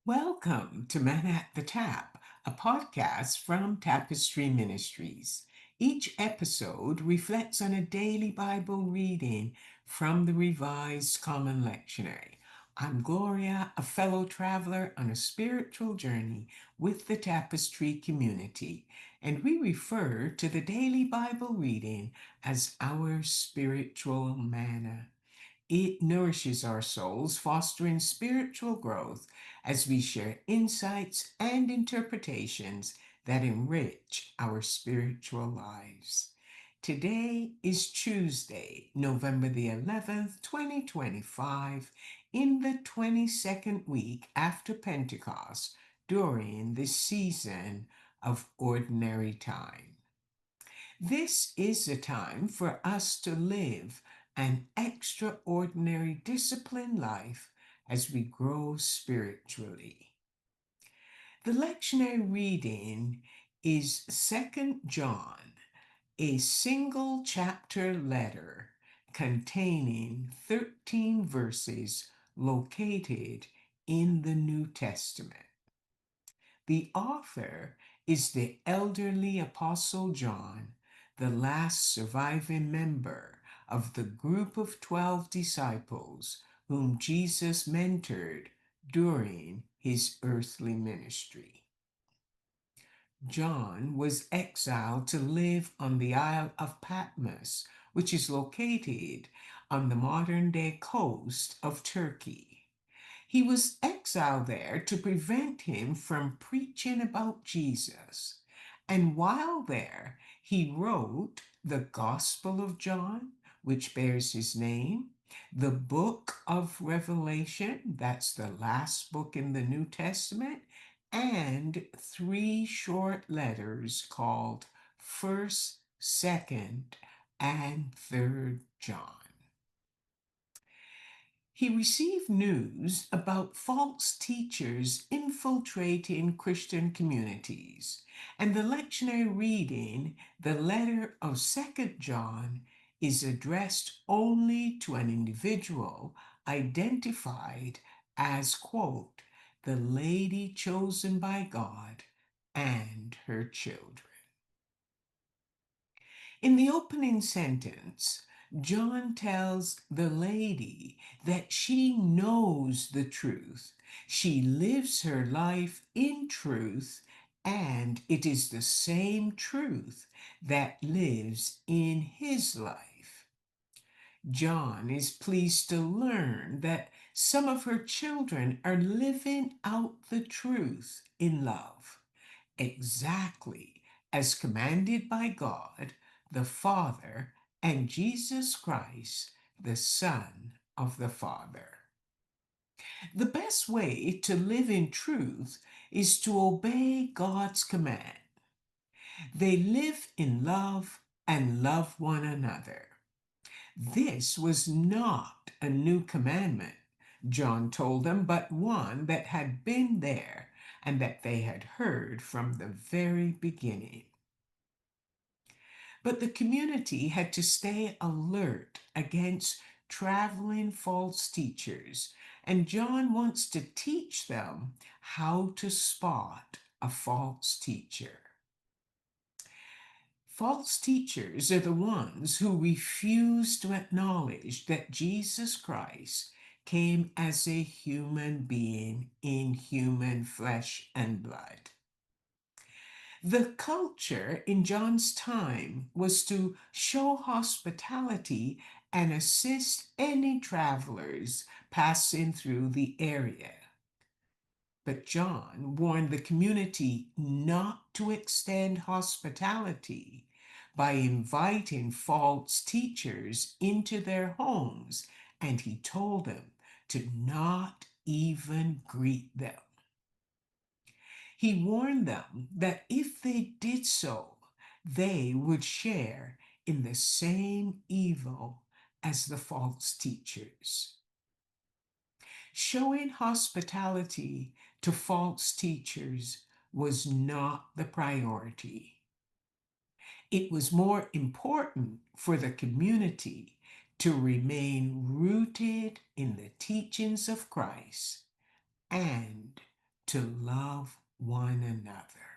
Welcome to Men at the Tap, a podcast from Tapestry Ministries. Each episode reflects on a daily Bible reading from the Revised Common Lectionary. I'm Gloria, a fellow traveler on a spiritual journey with the Tapestry community, and we refer to the daily Bible reading as our spiritual manna. It nourishes our souls, fostering spiritual growth as we share insights and interpretations that enrich our spiritual lives. Today is Tuesday, November the 11th, 2025, in the 22nd week after Pentecost during the season of ordinary time. This is a time for us to live an extraordinary disciplined life as we grow spiritually. The lectionary reading is 2nd John, a single chapter letter containing 13 verses located in the New Testament. The author is the elderly Apostle John, the last surviving member of the group of 12 disciples whom Jesus mentored during his earthly ministry. John was exiled to live on the Isle of Patmos, which is located on the modern day coast of Turkey. He was exiled there to prevent him from preaching about Jesus. And while there, he wrote the Gospel of John, which bears his name, the book of Revelation, that's the last book in the New Testament, and three short letters called 1st, 2nd, and 3rd John. He received news about false teachers infiltrating Christian communities, and the lectionary reading, the letter of 2nd John, is addressed only to an individual identified as, quote, the lady chosen by God and her children. In the opening sentence, John tells the lady that she knows the truth. She lives her life in truth, and it is the same truth that lives in his life. John is pleased to learn that some of her children are living out the truth in love, exactly as commanded by God the Father and Jesus Christ, the Son of the Father. The best way to live in truth is to obey God's command. They live in love and love one another. This was not a new commandment, John told them, but one that had been there and that they had heard from the very beginning. But the community had to stay alert against traveling false teachers, and John wants to teach them how to spot a false teacher. False teachers are the ones who refuse to acknowledge that Jesus Christ came as a human being in human flesh and blood. The culture in John's time was to show hospitality and assist any travelers passing through the area. But John warned the community not to extend hospitality by inviting false teachers into their homes, and he told them to not even greet them. He warned them that if they did so, they would share in the same evil as the false teachers. Showing hospitality to false teachers was not the priority. It was more important for the community to remain rooted in the teachings of Christ and to love one another.